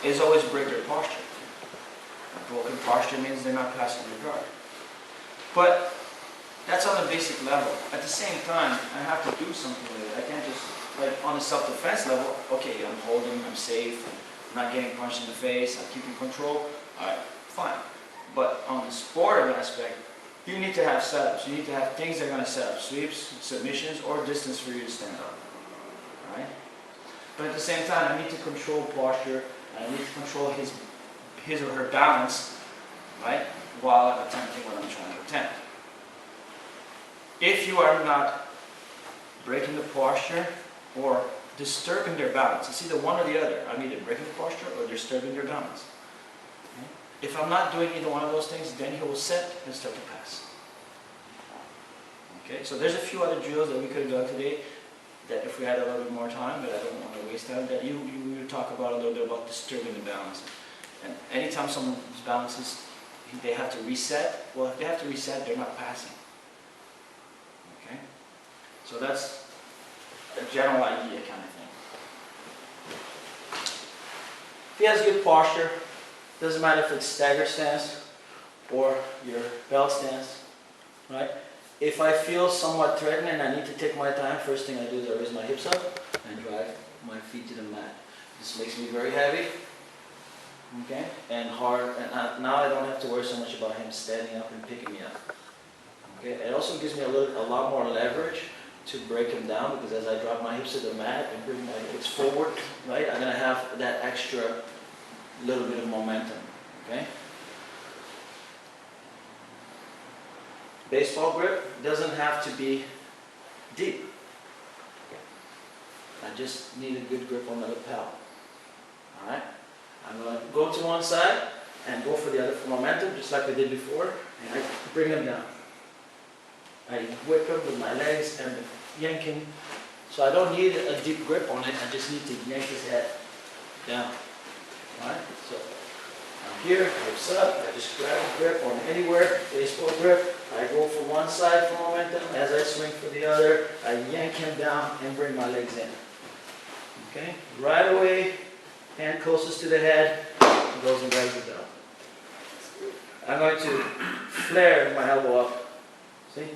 is always break their posture. A broken posture means they're not passing their guard. But that's on the basic level. At the same time, I have to do something with it. I can't just, like on the self-defense level, okay, I'm holding, I'm safe, I'm not getting punched in the face, I'm keeping control, alright, fine. But on the sportive aspect, you need to have setups. You need to have things that are going to set up sweeps, submissions, or distance for you to stand up. Alright? But at the same time, I need to control posture, and I need to control his or her balance, right, while attempting what I'm trying to attempt. If you are not breaking the posture or disturbing their balance, it's either one or the other. I'm either breaking the posture or disturbing their balance. Okay? If I'm not doing either one of those things, then he will set and start to pass. Okay, so there's a few other drills that we could have done today that if we had a little bit more time, but I don't want to waste time, that you would talk about a little bit about disturbing the balance. And anytime someone's balance is, they have to reset, well, if they have to reset, they're not passing. Okay? So that's a general idea kind of thing. If he has good posture, doesn't matter if it's stagger stance or your belt stance, right? If I feel somewhat threatened and I need to take my time, first thing I do is I raise my hips up and drive my feet to the mat. This makes me very heavy, okay, and hard, and now I don't have to worry so much about him standing up and picking me up. Okay, it also gives me a lot more leverage to break him down, because as I drop my hips to the mat and bring my hips forward, right, I'm going to have that extra little bit of momentum, okay? Baseball grip doesn't have to be deep. I just need a good grip on the lapel. Alright? I'm going to go to one side and go for the other for momentum, just like I did before, and I bring him down. I whip him with my legs and yank him. So I don't need a deep grip on it, I just need to yank his head down. Alright? So I'm here, hips up, I just grab a grip on anywhere, baseball grip. I go for one side for momentum, as I swing for the other, I yank him down and bring my legs in. Okay? Right away, hand closest to the head, goes and drags it down. I'm going to flare my elbow up. See?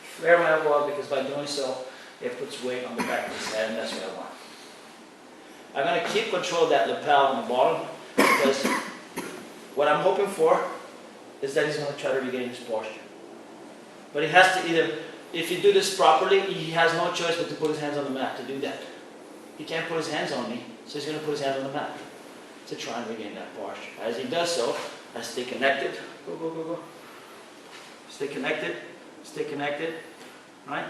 Flare my elbow up, because by doing so, it puts weight on the back of his head, and that's what I want. I'm going to keep control of that lapel on the bottom, because what I'm hoping for is that he's going to try to regain his posture. But he has to either, if you do this properly, he has no choice but to put his hands on the mat to do that. He can't put his hands on me, so he's going to put his hands on the mat to try and regain that posture. As he does so, I stay connected. Go, go, go, go. Stay connected. Stay connected. Right?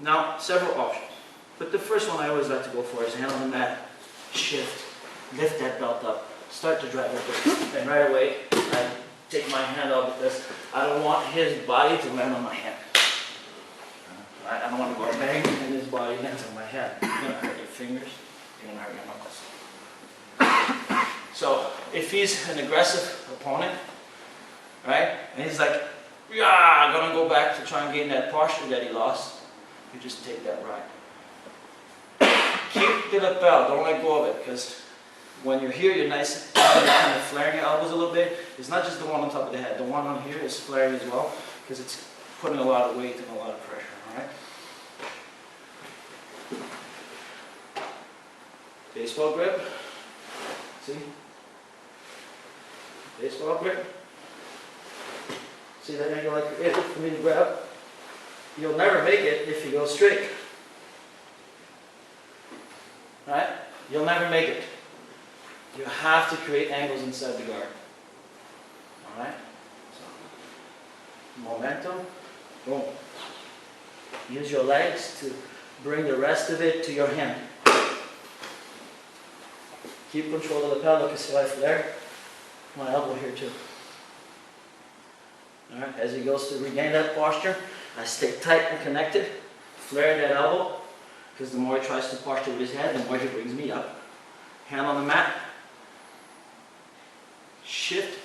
Now, several options. But the first one I always like to go for is hand on the mat, shift, lift that belt up, start to drive it, and right away, I take my hand out, because I don't want his body to land on my hand. I don't want to go bang and his body lands on my hand. You're going to hurt your fingers, you're going to hurt your knuckles. So if he's an aggressive opponent, right, and he's like, yeah, I'm going to go back to try and gain that posture that he lost, you just take that right. Keep the lapel, don't let go of it, because when you're here, you're nice, you're kind of flaring your elbows a little bit. It's not just the one on top of the head. The one on here is flaring as well, because it's putting a lot of weight and a lot of pressure, all right? Baseball grip. See? Baseball grip. See that angle like you're able for me to grab? You'll never make it if you go straight. Right? You'll never make it. You have to create angles inside the guard. Alright? So, momentum. Boom. Use your legs to bring the rest of it to your hand. Keep control of the lapel. Look at see I flare. My elbow here too. Alright? As he goes to regain that posture, I stay tight and connected. Flare that elbow. Because the more he tries to posture with his head, the more he brings me up. Hand on the mat. Shift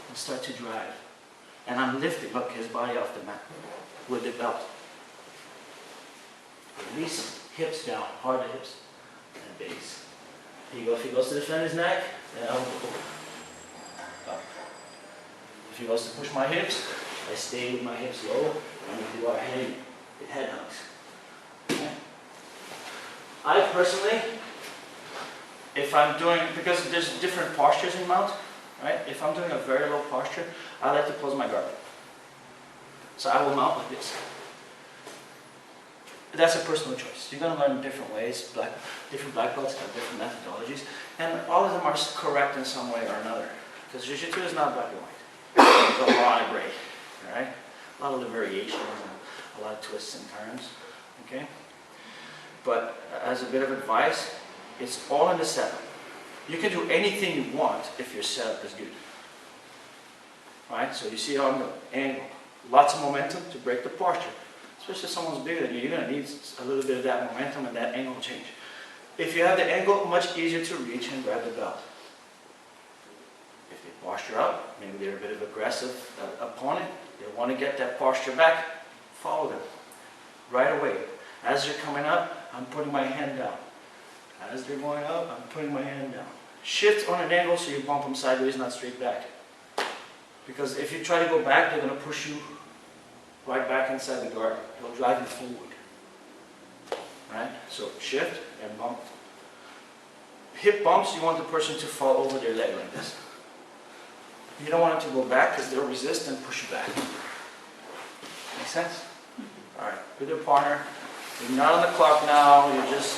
and start to drive. And I'm lifting, look, his body off the mat with the belt. Release, hips down, hard hips, and base. If he goes to defend his neck, then I'll go up. If he goes to push my hips, I stay with my hips low, and we do our head hugs. Okay. I personally, if I'm doing, because there's different postures in mount, right? If I'm doing a very low posture, I like to close my guard. So I will mount like this. That's a personal choice. You're going to learn different ways. Different black belts have different methodologies, and all of them are correct in some way or another. Because Jiu-Jitsu is not black and white. There's a lot of gray, all right? A lot of the variations and a lot of twists and turns, okay? But as a bit of advice, it's all in the setup. You can do anything you want if your setup is good. Right? So you see how I'm going to angle. Lots of momentum to break the posture. Especially if someone's bigger than you, you're going to need a little bit of that momentum and that angle change. If you have the angle, much easier to reach and grab the belt. If they posture up, maybe they're a bit of aggressive opponent, they want to get that posture back, follow them. Right away. As you're coming up, I'm putting my hand down. As they're going up, I'm putting my hand down. Shift on an angle so you bump them sideways, not straight back. Because if you try to go back, they're going to push you right back inside the guard. They'll drive you forward. Right? So shift and bump. Hip bumps, you want the person to fall over their leg like this. You don't want them to go back because they'll resist and push you back. Make sense? Alright, with your partner. You're not on the clock now, you're just